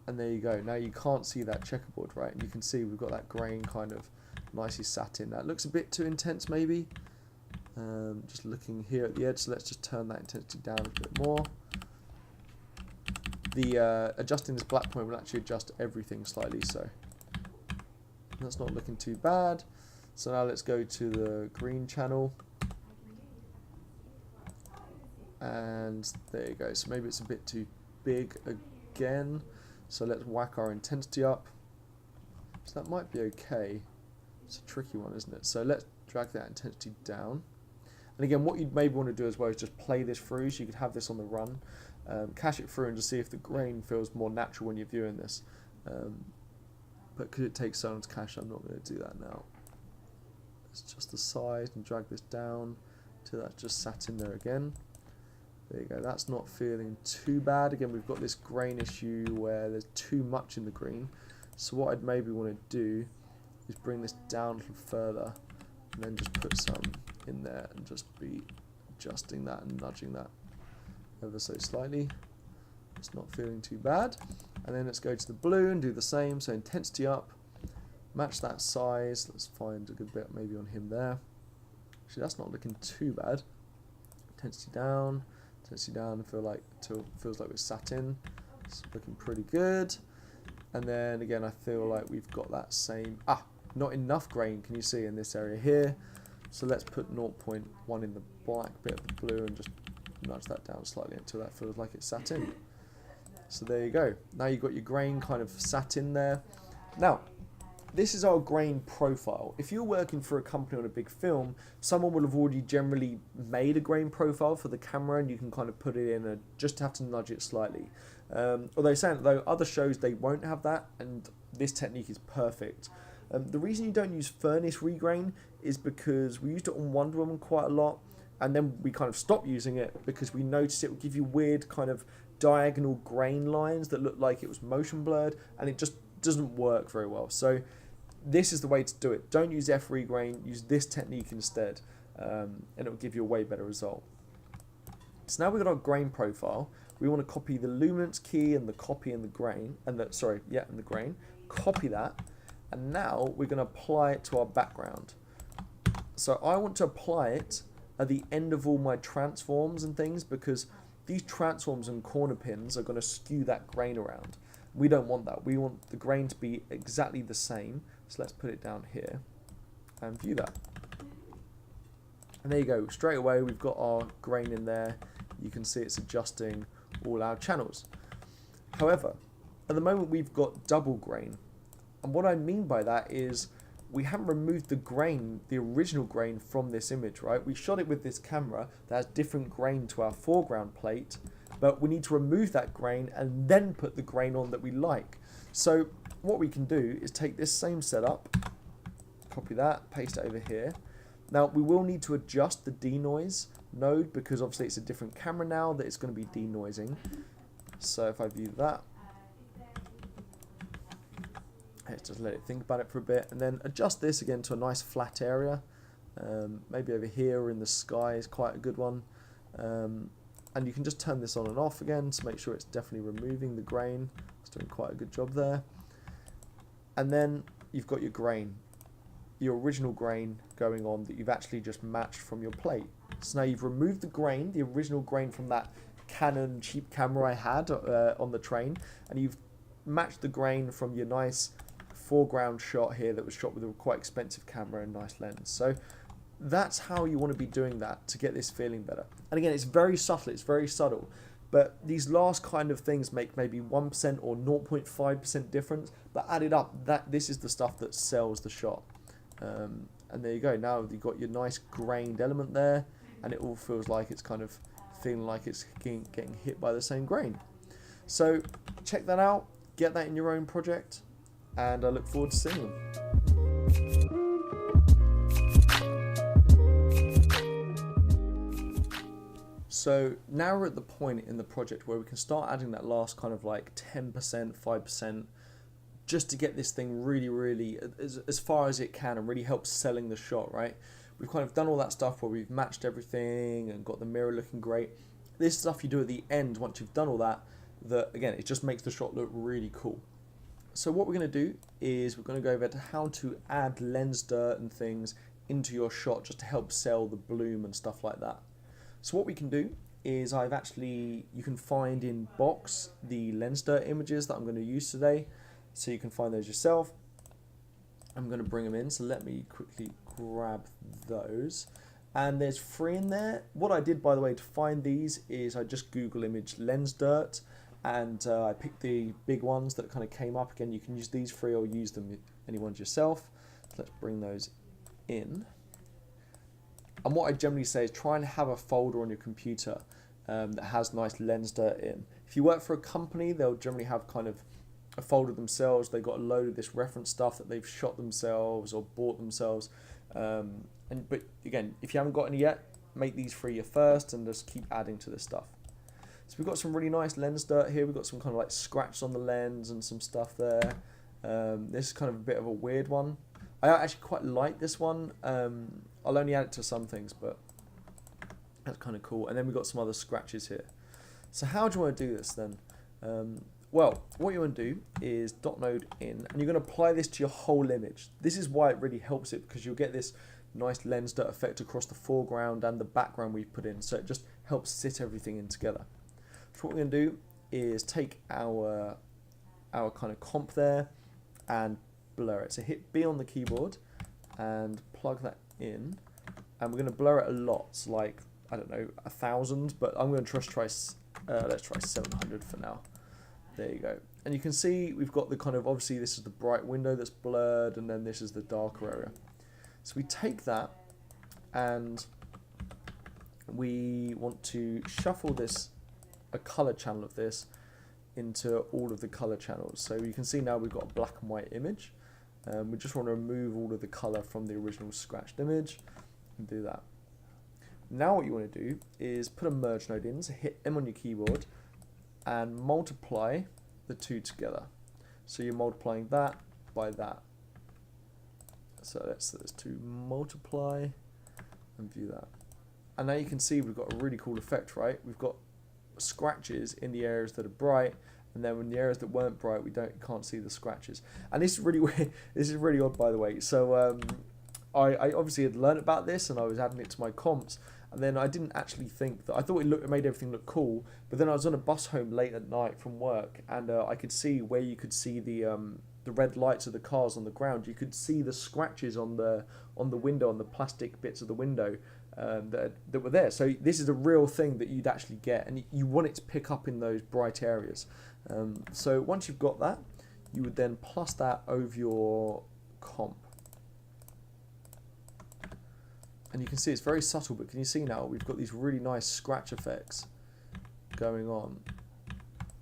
And there you go. Now you can't see that checkerboard, right? And you can see we've got that grain kind of nicely sat in. That looks a bit too intense maybe. Just looking here at the edge, so let's just turn that intensity down a bit more. The adjusting this black point will actually adjust everything slightly, so that's not looking too bad. So now let's go to the green channel. And there you go. So maybe it's a bit too big again. So let's whack our intensity up. So that might be okay. It's a tricky one, isn't it? So let's drag that intensity down. And again, what you'd maybe want to do as well is just play this through, so you could have this on the run. Cache it through and just see if the grain feels more natural when you're viewing this. But because it takes so long to cache, I'm not going to do that now. It's just the size, and drag this down till that's just sat in there again. There you go, that's not feeling too bad. Again, we've got this grain issue where there's too much in the green. So what I'd maybe want to do is bring this down a little further and then just put some in there and just be adjusting that and nudging that ever so slightly. It's not feeling too bad. And then let's go to the blue and do the same. So intensity up, match that size. Let's find a good bit maybe on him there. Actually, that's not looking too bad. Intensity down, until feels like we're sat in. It's looking pretty good. And then again, I feel like we've got that same, not enough grain, can you see, in this area here. So let's put 0.1 in the black bit of the blue and just nudge that down slightly until that feels like it's sat in. So there you go. Now you've got your grain kind of sat in there. Now, this is our grain profile. If you're working for a company on a big film, someone will have already generally made a grain profile for the camera, and you can kind of put it in and just have to nudge it slightly. Although saying though, other shows they won't have that, and this technique is perfect. The reason you don't use furnace regrain is because we used it on Wonder Woman quite a lot, and then we kind of stopped using it because we noticed it would give you weird kind of diagonal grain lines that looked like it was motion blurred, and it just doesn't work very well. So this is the way to do it. Don't use F regrain, use this technique instead, and it will give you a way better result. So now we've got our grain profile. We want to copy the luminance key and the copy and the grain, and the grain. Copy that, and now we're going to apply it to our background. So I want to apply it at the end of all my transforms and things, because these transforms and corner pins are going to skew that grain around. We don't want that. We want the grain to be exactly the same. So let's put it down here and view that. And there you go. Straight away, we've got our grain in there. You can see it's adjusting all our channels. However, at the moment, we've got double grain. And what I mean by that is we haven't removed the grain, the original grain from this image, right? We shot it with this camera that has different grain to our foreground plate, but we need to remove that grain and then put the grain on that we like. So what we can do is take this same setup, copy that, paste it over here. Now we will need to adjust the denoise node because obviously it's a different camera now that it's going to be denoising. So if I view that, let's just let it think about it for a bit, and then adjust this again to a nice flat area. Maybe over here or in the sky is quite a good one. And you can just turn this on and off again to make sure it's definitely removing the grain. It's doing quite a good job there. And then you've got your grain, your original grain going on that you've actually just matched from your plate. So now you've removed the grain, the original grain from that Canon cheap camera I had on the train, and you've matched the grain from your nice foreground shot here that was shot with a quite expensive camera and nice lens. So that's how you want to be doing that to get this feeling better. And again, it's very subtle, it's very subtle, but these last kind of things make maybe 1% or 0.5% difference, but added up, this is the stuff that sells the shot. And there you go, now you've got your nice grained element there, and it all feels like it's kind of feeling like it's getting hit by the same grain. So check that out, get that in your own project, and I look forward to seeing them. So now we're at the point in the project where we can start adding that last kind of like 10%, 5%, just to get this thing really as far as it can and really help selling the shot, right? We've kind of done all that stuff where we've matched everything and got the mirror looking great. This stuff you do at the end once you've done all that, again, it just makes the shot look really cool. So what we're going to do is we're going to go over to how to add lens dirt and things into your shot just to help sell the bloom and stuff like that. So what we can do is you can find in Box the lens dirt images that I'm going to use today. So you can find those yourself. I'm going to bring them in, so let me quickly grab those. And there's 3 in there. What I did, by the way, to find these is I just Google image lens dirt, and I picked the big ones that kind of came up. Again, you can use these 3 or use them any ones yourself. So let's bring those in. And what I generally say is try and have a folder on your computer that has nice lens dirt in. If you work for a company, they'll generally have kind of a folder themselves. They've got a load of this reference stuff that they've shot themselves or bought themselves. But again, if you haven't got any yet, make these 3 your first and just keep adding to this stuff. So we've got some really nice lens dirt here. We've got some kind of like scratches on the lens and some stuff there. This is kind of a bit of a weird one. I actually quite like this one. I'll only add it to some things, but that's kind of cool. And then we've got some other scratches here. So how do you want to do this then? Well, what you want to do is dot node in, and you're going to apply this to your whole image. This is why it really helps it, because you'll get this nice lens dirt effect across the foreground and the background we've put in. So it just helps sit everything in together. So what we're going to do is take our kind of comp there and blur it. So hit B on the keyboard and plug that in, and we're going to blur it a lot. So like, I don't know, 1,000, but I'm going to let's try 700 for now. There you go. And you can see we've got the kind of, obviously this is the bright window that's blurred, and then this is the darker area. So we take that and we want to shuffle a color channel of this into all of the color channels. So you can see now we've got a black and white image. We just want to remove all of the color from the original scratched image and do that. Now what you want to do is put a merge node in, so hit M on your keyboard and multiply the 2 together. So you're multiplying that by that. So let's to multiply and view that. And now you can see we've got a really cool effect, right? We've got scratches in the areas that are bright, and then in the areas that weren't bright, we can't see the scratches. And this is really weird. This is really odd, by the way. So I obviously had learned about this, and I was adding it to my comps. And then I didn't actually think that, I thought it made everything look cool, but then I was on a bus home late at night from work, and I could see where you could see the red lights of the cars on the ground. You could see the scratches on the window, on the plastic bits of the window that were there. So this is a real thing that you'd actually get, and you want it to pick up in those bright areas. So once you've got that, you would then plus that over your comp. And you can see it's very subtle, but can you see now we've got these really nice scratch effects going on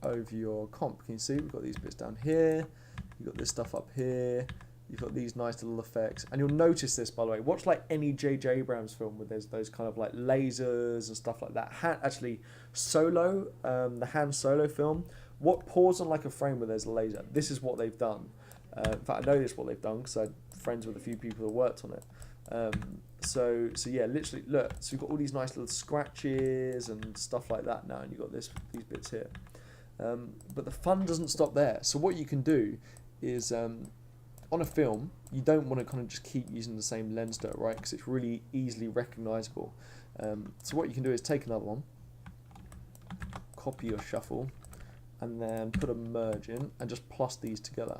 over your comp. Can you see we've got these bits down here, you've got this stuff up here, you've got these nice little effects, and you'll notice this, by the way. Watch like any J.J. Abrams film where there's those kind of like lasers and stuff like that. Actually, Solo, the Han Solo film, what pause on like a frame where there's a laser? This is what they've done. In fact, I know this is what they've done because I'm friends with a few people that worked on it. So yeah, literally, look. So you've got all these nice little scratches and stuff like that now, and you've got these bits here. But the fun doesn't stop there. So what you can do is, on a film, you don't want to kind of just keep using the same lens dirt, right? Because it's really easily recognizable. So what you can do is take another one, copy your shuffle, and then put a merge in and just plus these together.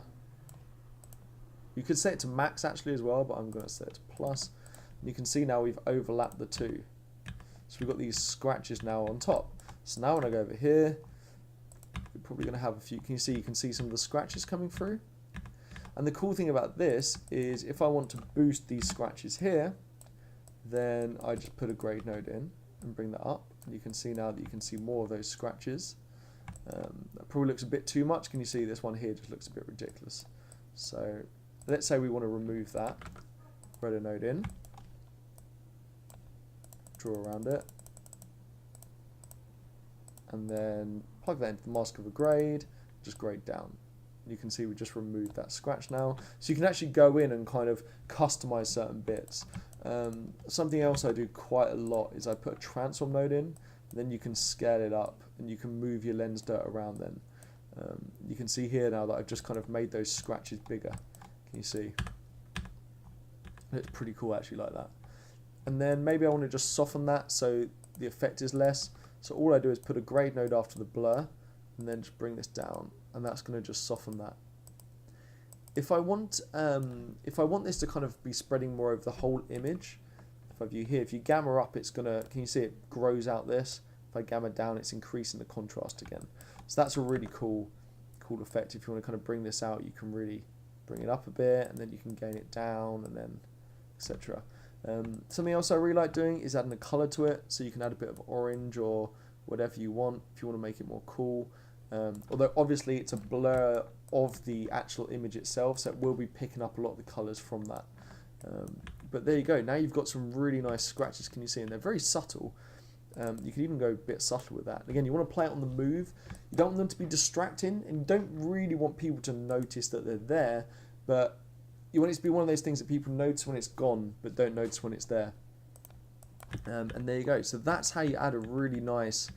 You could set it to max actually as well, but I'm going to set it to plus. And you can see now we've overlapped the two. So we've got these scratches now on top. So now when I go over here, we're probably going to have a few. You can see some of the scratches coming through. And the cool thing about this is if I want to boost these scratches here, then I just put a grade node in and bring that up. And you can see now that you can see more of those scratches. That probably looks a bit too much. Can you see this one here just looks a bit ridiculous? So let's say we want to remove that. Thread a node in, draw around it, and then plug that into the mask of a grade, just grade down. You can see we just removed that scratch now. So you can actually go in and kind of customize certain bits. Something else I do quite a lot is I put a transform node in, then you can scale it up and you can move your lens dirt around then. You can see here now that I've just kind of made those scratches bigger. Can you see? It's pretty cool actually like that. And then maybe I want to just soften that so the effect is less. So all I do is put a grade node after the blur and then just bring this down, and that's going to just soften that. If I want this to kind of be spreading more over the whole image, if I view here, if you gamma up, it's gonna, can you see it grows out this? If I gamma down, it's increasing the contrast again. So that's a really cool effect. If you want to kind of bring this out, you can really bring it up a bit, and then you can gain it down, and then etc. Something else I really like doing is adding a color to it, so you can add a bit of orange or whatever you want if you want to make it more cool. Although obviously it's a blur of the actual image itself, so it will be picking up a lot of the colors from that. But there you go. Now you've got some really nice scratches. Can you see? And they're very subtle. You can even go a bit subtle with that. Again, you want to play it on the move. You don't want them to be distracting, and you don't really want people to notice that they're there, but you want it to be one of those things that people notice when it's gone, but don't notice when it's there. And there you go. So that's how you add a really nice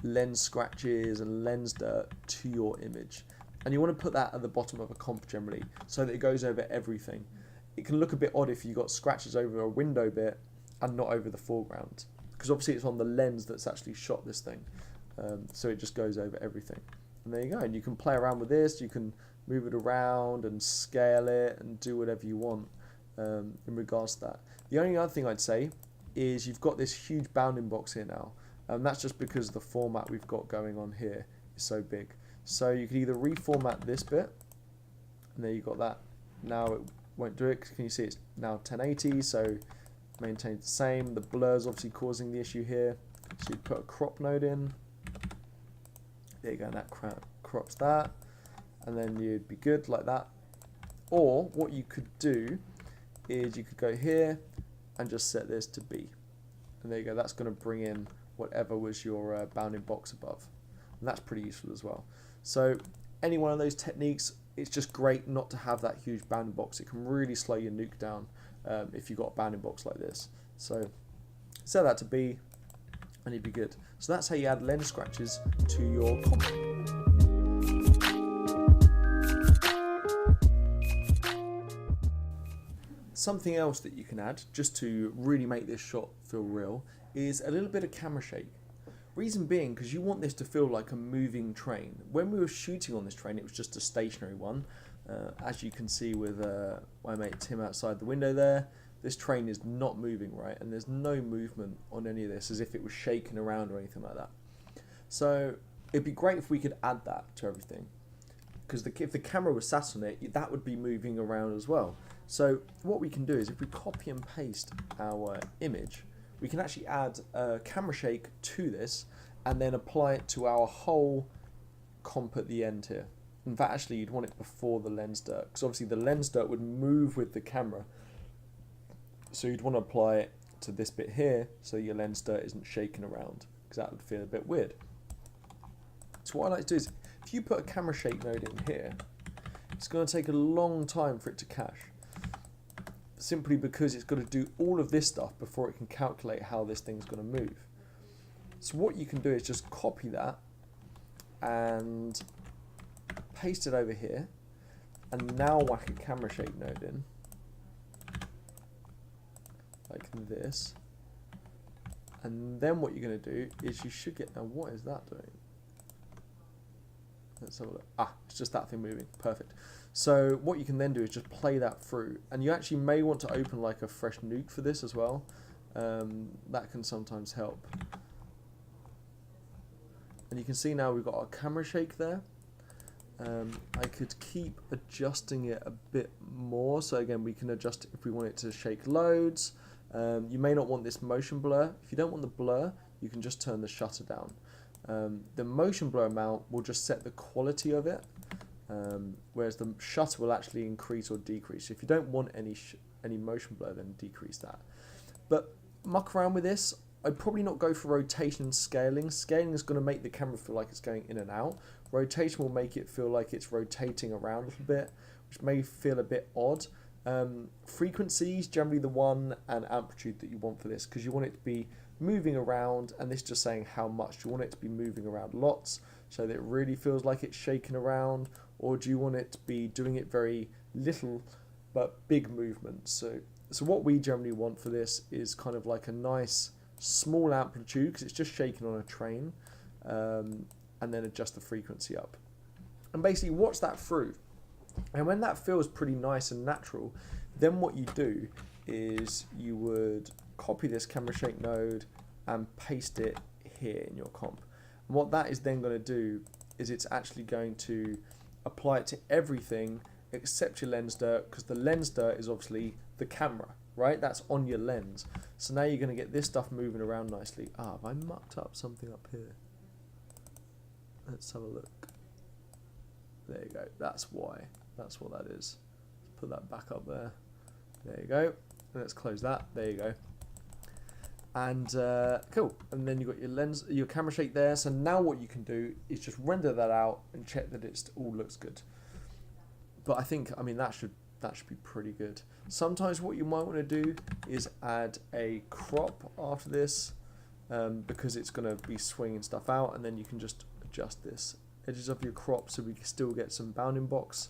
lens scratches and lens dirt to your image. And you want to put that at the bottom of a comp generally, so that it goes over everything. It can look a bit odd if you've got scratches over a window bit and not over the foreground, because obviously it's on the lens that's actually shot this thing. So it just goes over everything. And there you go. And you can play around with this. You can move it around and scale it and do whatever you want in regards to that. The only other thing I'd say is you've got this huge bounding box here now. And that's just because the format we've got going on here is so big. So you could either reformat this bit, and there you've got that. Now it won't do it. Can you see it's now 1080, so maintain the same. The blur's obviously causing the issue here. So you put a crop node in. There you go, and that crops that. And then you'd be good like that. Or what you could do is you could go here and just set this to B. And there you go, that's going to bring in whatever was your bounding box above. And that's pretty useful as well. So any one of those techniques, it's just great not to have that huge bounding box. It can really slow your nuke down if you've got a bounding box like this. So set that to B and you'd be good. So that's how you add lens scratches to your comp. Something else that you can add, just to really make this shot feel real, is a little bit of camera shake. Reason being, because you want this to feel like a moving train. When we were shooting on this train, it was just a stationary one. As you can see with my mate Tim outside the window there, this train is not moving, right? And there's no movement on any of this as if it was shaking around or anything like that. So it'd be great if we could add that to everything. Because if the camera was sat on it, that would be moving around as well. So what we can do is if we copy and paste our image, we can actually add a camera shake to this, and then apply it to our whole comp at the end here. In fact, actually, you'd want it before the lens dirt, because obviously the lens dirt would move with the camera. So you'd want to apply it to this bit here, so your lens dirt isn't shaking around, because that would feel a bit weird. So what I like to do is, if you put a camera shake node in here, it's going to take a long time for it to cache, simply because it's got to do all of this stuff before it can calculate how this thing's going to move. So what you can do is just copy that and paste it over here, and now whack a camera shake node in like this, and then what you're going to do is you should get, now what is that doing? Let's have a look. It's just that thing moving. Perfect. So what you can then do is just play that through, and you actually may want to open like a fresh nuke for this as well. That can sometimes help. And you can see now we've got our camera shake there. I could keep adjusting it a bit more. So again, we can adjust if we want it to shake loads. You may not want this motion blur. If you don't want the blur, you can just turn the shutter down. The motion blur amount will just set the quality of it, whereas the shutter will actually increase or decrease. If you don't want any motion blur, then decrease that. But muck around with this. I'd probably not go for rotation and scaling. Scaling is going to make the camera feel like it's going in and out. Rotation will make it feel like it's rotating around a little bit, which may feel a bit odd. Frequency is generally the one, and amplitude that you want for this, because you want it to be moving around, and this is just saying how much. Do you want it to be moving around lots so that it really feels like it's shaking around, or do you want it to be doing it very little but big movements? So what we generally want for this is kind of like a nice small amplitude, because it's just shaking on a train, and then adjust the frequency up and basically watch that through. And when that feels pretty nice and natural, then what you do is you would copy this camera shake node and paste it here in your comp. And what that is then going to do is it's actually going to apply it to everything except your lens dirt, because the lens dirt is obviously the camera, right? That's on your lens. So now you're going to get this stuff moving around nicely. Have I mucked up something up here? Let's have a look. There you go. That's why. That's what that is. Put that back up there. There you go. Let's close that. There you go. And cool. And then you've got your lens, your camera shake there. So now what you can do is just render that out and check that it all looks good. But I mean, that should be pretty good. Sometimes what you might want to do is add a crop after this, because it's going to be swinging stuff out, and then you can just adjust this edges of your crop so we can still get some bounding box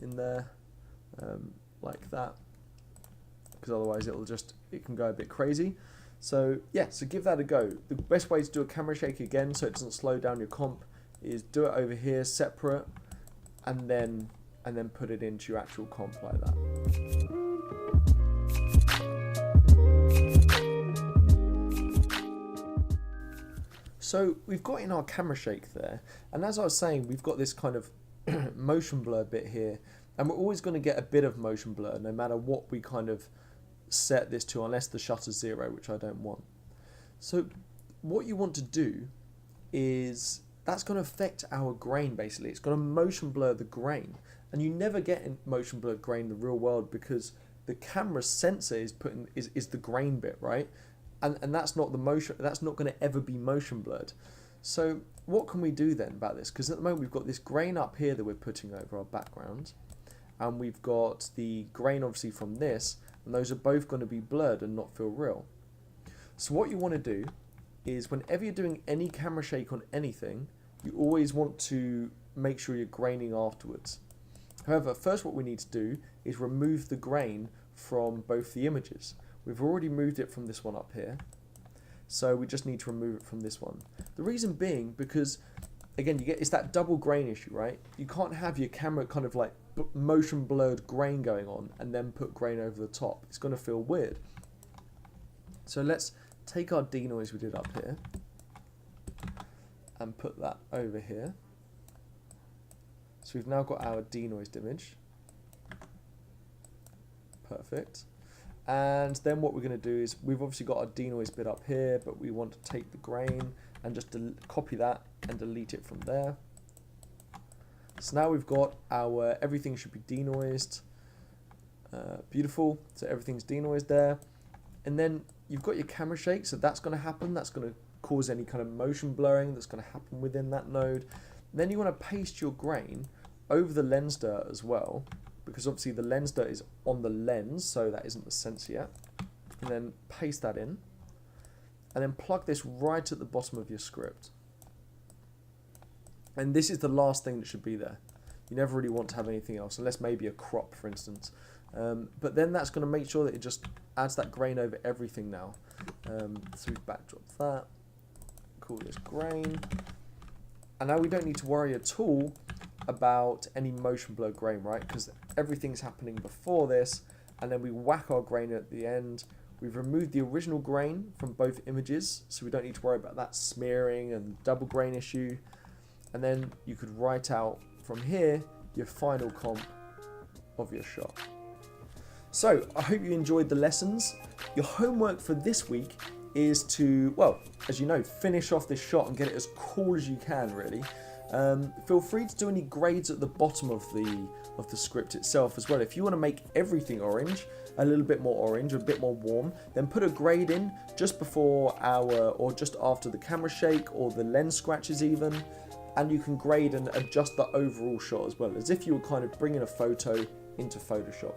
in there, like that, because otherwise it can go a bit crazy. So yeah, so give that a go. The best way to do a camera shake again so it doesn't slow down your comp is do it over here separate, and then put it into your actual comp like that. So we've got in our camera shake there, and as I was saying, we've got this kind of motion blur bit here, and we're always going to get a bit of motion blur no matter what we kind of set this to, unless the shutter's 0, which I don't want. So what you want to do is, that's going to affect our grain basically. It's going to motion blur the grain, and you never get in motion blurred grain in the real world because the camera sensor is the grain bit, right? And that's not the motion. That's not going to ever be motion blurred. So what can we do then about this? Because at the moment we've got this grain up here that we're putting over our background, and we've got the grain obviously from this, and those are both going to be blurred and not feel real. So what you want to do is, whenever you're doing any camera shake on anything, you always want to make sure you're graining afterwards. However, first what we need to do is remove the grain from both the images. We've already moved it from this one up here, so we just need to remove it from this one. The reason being, because again, it's that double grain issue, right? You can't have your camera kind of like motion blurred grain going on and then put grain over the top. It's going to feel weird. So let's take our denoise we did up here and put that over here. So we've now got our denoised image. Perfect. And then what we're going to do is, we've obviously got our denoise bit up here, but we want to take the grain and just copy that and delete it from there. So now we've got our, everything should be denoised. Beautiful, so everything's denoised there. And then you've got your camera shake, so that's going to happen. That's going to cause any kind of motion blurring that's going to happen within that node. And then you want to paste your grain over the lens dirt as well, because obviously the lens dirt is on the lens, so that isn't the sensor yet. And then paste that in, and then plug this right at the bottom of your script. And this is the last thing that should be there. You never really want to have anything else, unless maybe a crop, for instance. But then that's going to make sure that it just adds that grain over everything now. So we've backdropped that. Call this grain. And now we don't need to worry at all about any motion blur grain, right? Because everything's happening before this, and then we whack our grain at the end. We've removed the original grain from both images, so we don't need to worry about that smearing and double grain issue. And then you could write out from here your final comp of your shot. So I hope you enjoyed the lessons. Your homework for this week is to, well, as you know, finish off this shot and get it as cool as you can, really. Feel free to do any grades at the bottom of the script itself as well. If you want to make everything orange, a little bit more orange, a bit more warm, then put a grade in just before or just after the camera shake or the lens scratches even, and you can grade and adjust the overall shot as well, as if you were kind of bringing a photo into Photoshop.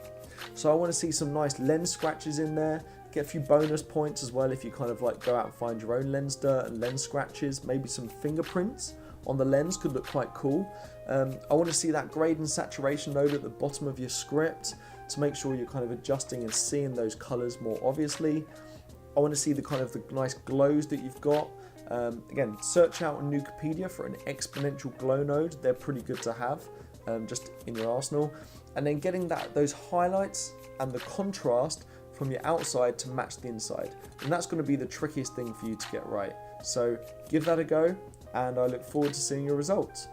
So I want to see some nice lens scratches in there, get a few bonus points as well if you kind of like go out and find your own lens dirt and lens scratches, maybe some fingerprints on the lens could look quite cool. I want to see that grade and saturation node at the bottom of your script to make sure you're kind of adjusting and seeing those colors more obviously. I want to see the kind of the nice glows that you've got. Again, search out on Nukepedia for an exponential glow node. They're pretty good to have just in your arsenal. And then getting those highlights and the contrast from your outside to match the inside. And that's going to be the trickiest thing for you to get right. So give that a go, and I look forward to seeing your results.